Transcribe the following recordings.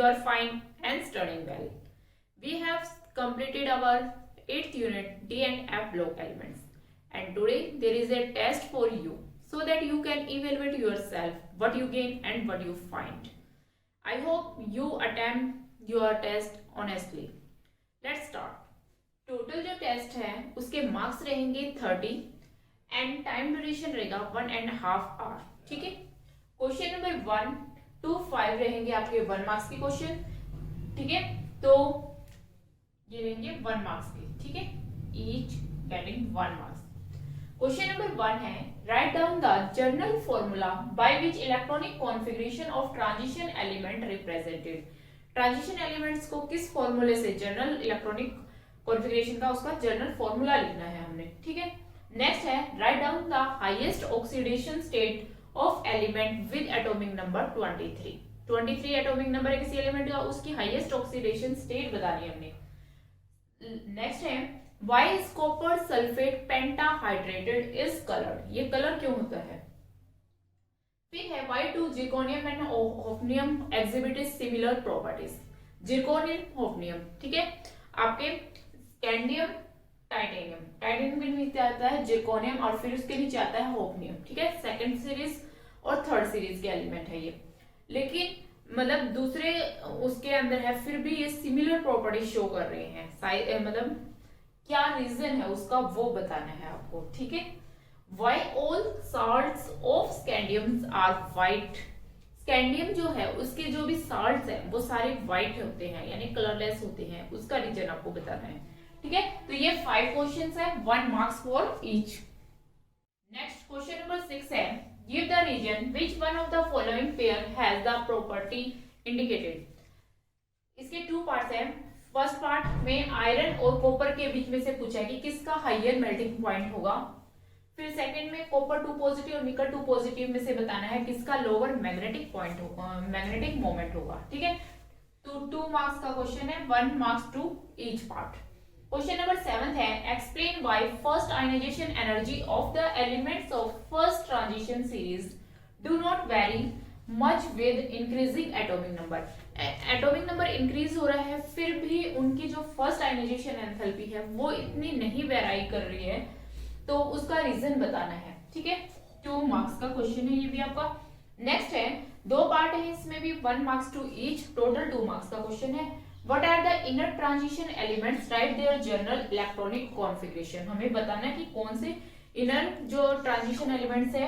you are fine and studying well. We have completed our 8th unit D and F block elements, and today there is a test for you so that you can evaluate yourself what you gain and what you find. I hope you attempt your test honestly. Let's start. Total जो test है उसके marks रहेंगे 30 and time duration रहेगा 1.5 our. ठीक है. Question number 1 to 5 रहेंगे आपके 1 marks के क्वेश्चन. ठीक है. तो ये रहेंगे 1 मार्क्स के. ठीक है. Each getting 1 marks. Question number 1 है write down the general formula by which electronic configuration of transition element represented. Transition elements को किस फॉर्मूले से, जनरल इलेक्ट्रॉनिक कॉन्फ़िगरेशन का उसका जनरल फॉर्मूला लिखना है हमने. ठीक है. नेक्स्ट है write down the highest oxidation state of element with atomic number 23. 23 atomic number है किसी एलिमेंट का, उसकी हाईएस्ट ऑक्सीडेशन स्टेट बतानी है हमने. नेक्स्ट है why is copper sulphate pentahydrated is coloured. ये कलर क्यों होता है. फिर है why two zirconium and hafnium exhibit similar properties. Zirconium, hafnium. ठीक है. आपके स्कैंडियम, टाइटेनियम. टाइटेनियम के नीचे आता है जिर्कोनियम और फिर उसके नीचे आता है होफनियम. ठीक है. सेकंड सीरीज और थर्ड सीरीज के एलिमेंट है ये, लेकिन मतलब दूसरे उसके अंदर है, फिर भी ये सिमिलर प्रॉपर्टी शो कर रहे हैं. मतलब क्या रीजन है उसका वो बताना है आपको. ठीक है. Why all salts of scandium are white. Scandium जो है उसके जो भी साल्ट्स हैं वो सारे व्हाइट होते हैं, यानी कलरलेस होते हैं. उसका रीजन आपको बताना है. ठीक है. तो ये 5 क्वेश्चंस है, 1 marks for each. Next question number 6 है give the reason which one of the following pair has the property indicated. इसके 2 पार्ट्स हैं. फर्स्ट पार्ट में आयरन और कॉपर के बीच में से पूछा है कि किसका हायर मेल्टिंग पॉइंट होगा. फिर सेकंड में कॉपर 2 पॉजिटिव और निकल 2 पॉजिटिव में से बताना है किसका लोअर मैग्नेटिक पॉइंट होगा, मैग्नेटिक मोमेंट होगा. ठीक है. तो 2 मार्क्स का क्वेश्चन है, 1 marks to each part. Question number 7 है explain why first ionisation energy of the elements of first transition series do not vary much with increasing atomic number. Atomic number increase हो रहा है फिर भी उनकी जो फर्स्ट आयनाइजेशन एंथैल्पी है वो इतनी नहीं वेराई कर रही है, तो उसका रीजन बताना है. ठीक है. 2 मार्क्स का क्वेश्चन है ये भी आपका. नेक्स्ट है 2 पार्ट है, इसमें भी 1 marks to each, total 2 marks का क्वेश्चन है. What are the inner transition elements? Write their general electronic configuration. हमें बताना है कि कौन से इनर जो ट्रांजिशन एलिमेंट्स है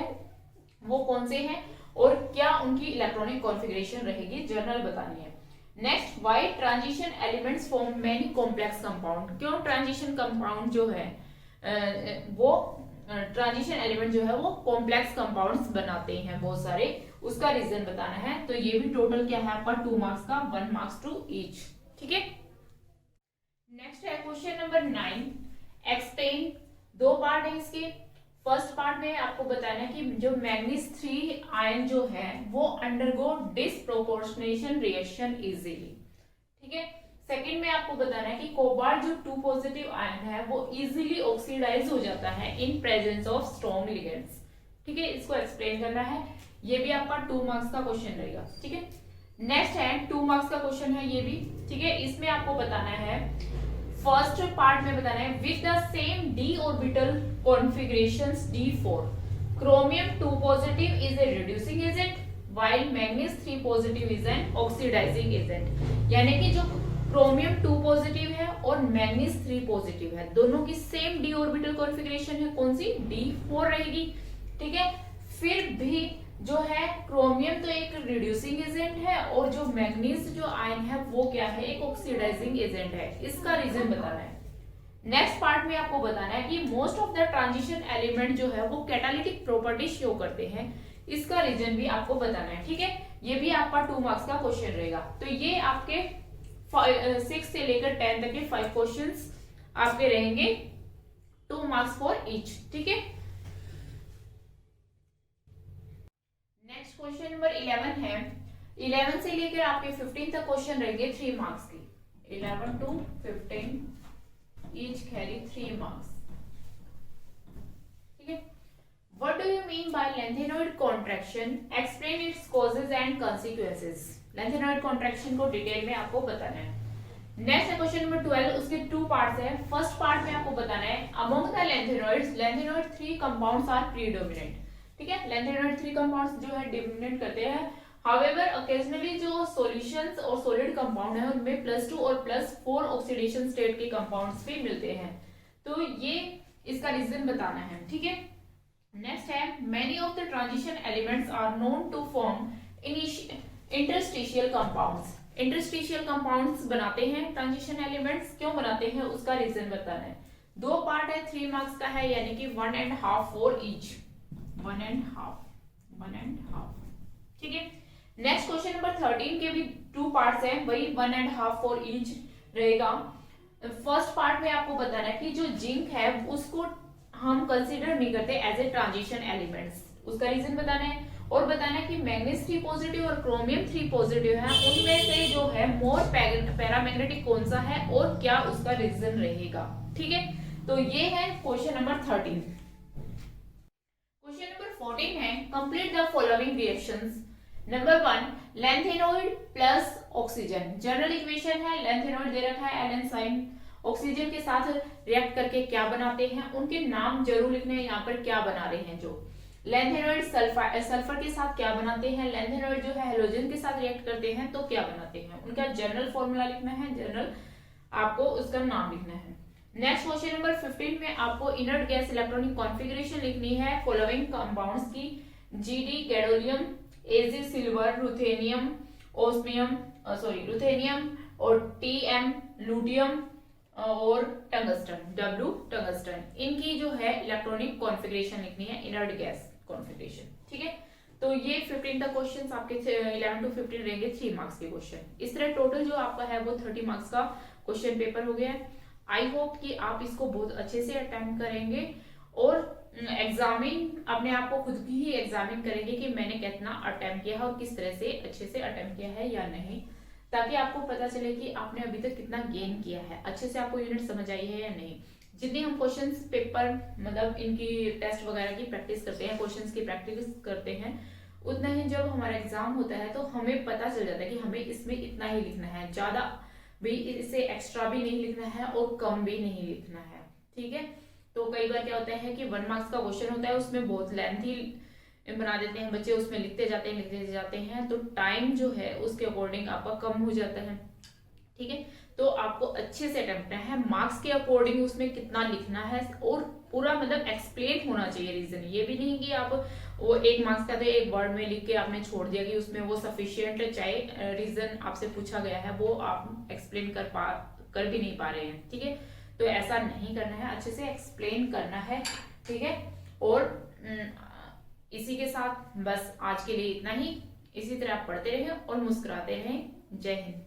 वो कौन से हैं और क्या उनकी इलेक्ट्रॉनिक कॉन्फ़िगरेशन रहेगी, जनरल बतानी है. Next why transition elements form many complex compound. क्यों ट्रांजिशन कंपाउंड जो है वो ट्रांजिशन एलिमेंट जो है वो कॉम्प्लेक्स कंपाउंड्स बनाते हैं बहुत सारे, उसका रीजन बताना है. तो ये भी टोटल क्या है आपका 2 मार्क्स का, 1 मार्क्स टू ईच. ठीक है. नेक्स्ट है क्वेश्चन नंबर 9 एक्सप्लेन. 2 पार्ट है इसके. फर्स्ट पार्ट में आपको बताना है कि जो मैग्नीज 3 आयन जो है वो अंडरगो डिसप्रोपोर्शनेशन रिएक्शन इजीली. ठीक है. सेकंड में आपको बताना है कि कोबाल्ट जो 2 पॉजिटिव आयन है वो इजीली ऑक्सीडाइज हो जाता है in presence of strong ligands. ठीक है. इसको एक्सप्लेन करना है. ये भी आपका 2 मार्क्स का क्वेश्चन रहेगा. ठीक है. नेक्स्ट है 2 मार्क्स का क्वेश्चन है ये भी. ठीक है. इसमें आपको बताना है फर्स्ट पार्ट में बताना है with the same d orbital configurations D4 chromium 2 positive is a reducing agent while manganese 3 positive is an oxidising agent. यानी कि जो क्रोमियम 2 पॉजिटिव है और मैग्नीज 3 पॉजिटिव है, दोनों की सेम डी ऑर्बिटल कॉन्फ़िगरेशन है, कौन सी, D4 रहेगी. ठीक है. फिर भी जो है क्रोमियम तो एक रिड्यूसिंग एजेंट है और जो मैग्नीज जो आयन है वो क्या है, एक ऑक्सीडाइजिंग एजेंट है. इसका रीजन बताना है. नेक्स्ट पार्ट में आपको बताना है कि most of the transition element जो है वो कैटालिटिक प्रॉपर्टी शो करते हैं. इसका रीजन भी आपको बताना है. ठीक है. ये भी आपका 2 मार्क्स का क्वेश्चन रहेगा. तो ये आपके 6 से लेकर 10 तक के 5 क्वेश्चंस आपके रहेंगे, 2 मार्क्स फॉर ईच. ठीक है. नेक्स्ट क्वेश्चन नंबर 11 है. 11 से लेकर आपके 15 तक क्वेश्चन रहेंगे 3 मार्क्स की. 11 टू 15 ईच कैरी 3 मार्क्स. ठीक है. What do you mean by lanthanoid contraction? Explain its causes and consequences. Lanthanoid contraction को डिटेल में आपको बताना है। नेक्स्ट है क्वेश्चन नंबर 12, उसके टू पार्ट्स है। फर्स्ट पार्ट में आपको बताना है among the lanthanoids lanthanoid 3 compounds are predominant. ठीक है, लेंथेनॉइड 3 कंपाउंड्स जो है डोमिनेट करते हैं। हाउएवर ओकेजनली जो सॉल्यूशंस और सॉलिड कंपाउंड है उनमें +2 और +4 ऑक्सीडेशन स्टेट के कंपाउंड्स भी मिलते हैं। तो ये इसका रीजन बताना है। ठीक है, नेक्स्ट है many of the transition elements are known to form interstitial compounds. Interstitial compounds बनाते हैं ट्रांजिशन एलिमेंट्स, क्यों बनाते हैं उसका रीजन बताना है। दो पार्ट है, 3 मार्क्स का है, यानी कि 1.5 फॉर ईच, 1.5। ठीक है, नेक्स्ट क्वेश्चन नंबर 13 के भी 2 पार्ट्स हैं, वही 1.5 फॉर ईच रहेगा। फर्स्ट पार्ट में आपको बताना है कि जो जिंक है उसको हम कंसीडर नहीं करते एज ए ट्रांजिशन एलिमेंट्स, उसका रीजन बताना है। और बताना है कि मैग्नीज 3 पॉजिटिव और क्रोमियम 3 पॉजिटिव है, उनमें से जो है मोर पैरामैग्नेटिक कौन सा है और क्या उसका रीजन रहेगा। ठीक है, तो ये है क्वेश्चन नंबर 13। क्वेश्चन नंबर 14 है complete the following reactions. Number 1 lanthanoid plus oxygen. General equation है, लेंथेनॉइड दे रखा है एलन साइन, ऑक्सीजन के साथ रिएक्ट करके क्या बनाते हैं, उनके नाम जरूर लिखने हैं यहाँ पर क्या बना रहे हैं। जो लेंथेनॉइड सल्फर के साथ क्या बनाते हैं, लेंथेनॉइड जो है हेलोजन के साथ रिएक्ट करते हैं तो क्या बनाते हैं, उनका जनरल फॉर्मूला लिखना है, जनरल आपको उसका नाम लिखना है। नेक्स्ट क्वेश्चन नंबर 15 में आपको इनर्ट गैस इलेक्ट्रॉनिक कॉन्फ़िगरेशन लिखनी है फॉलोइंग कंपाउंड्स की, GD gadolinium, AG silver, ruthenium, osmium ruthenium और टीएम लूटियम और टंगस्टन, डब्ल्यू टंगस्टन। इनकी जो है इलेक्ट्रॉनिक कॉन्फ़िगरेशन लिखनी है, इनर्ट गैस कॉन्फ़िगरेशन। ठीक है, तो ये 15 तक क्वेश्चंस आपके 11 to 15 रहेंगे 3 मार्क्स के क्वेश्चन। इस तरह टोटल जो आपका है वो 30 मार्क्स का क्वेश्चन पेपर हो गया है। आई होप कि आप इसको बहुत अच्छे से अटेम्प्ट करेंगे और एग्जामिन अपने आप को खुद भी एग्जामिन करेंगे कि मैंने कितना अटेम्प्ट किया है और किस तरह से अच्छे से अटेम्प्ट किया है या नहीं, ताकि आपको पता चले कि आपने अभी तक कितना गेन किया है, अच्छे से आपको यूनिट समझ आई है या नहीं। जितनी हम क्वेश्चंस पेपर मतलब इनकी टेस्ट वगैरह की प्रैक्टिस करते हैं, क्वेश्चंस की प्रैक्टिस करते हैं, उतना ही जब हमारा एग्जाम होता है तो हमें पता चल जाता है कि हमें इसमें इतना ही लिखना है, ज्यादा भी इससे एक्स्ट्रा भी नहीं लिखना है और कम भी नहीं लिखना है। ठीक है, तो कई बार क्या होता है कि 1 मार्क्स का क्वेश्चन होता है, उसमें बहुत लेंथी बना देते हैं बच्चे, उसमें लिखते जाते हैं तो टाइम जो है उसके अकॉर्डिंग आपका कम हो जाता है। ठीक है, तो आपको अच्छे से अटेम्प्ट करना है, मार्क्स के अकॉर्डिंग उसमें कितना लिखना है और पूरा मतलब एक्सप्लेन होना चाहिए रीजन। ये भी नहीं कि आप वो 1 मार्क्स का तो 1 वर्ड में लिख के आपने छोड़ दिया कि उसमें वो सफिशियंट है, चाहे रीजन आपसे पूछा गया है वो आप एक्सप्लेन कर भी नहीं पा रहे हैं। ठीक है, तो ऐसा नहीं करना है, अच्छे से एक्सप्लेन करना है। ठीक है, और इसी के साथ बस आज के लिए इतना ही। इसी तरह आप पढ़ते रहें और मुस्कुराते रहें। जय हिंद।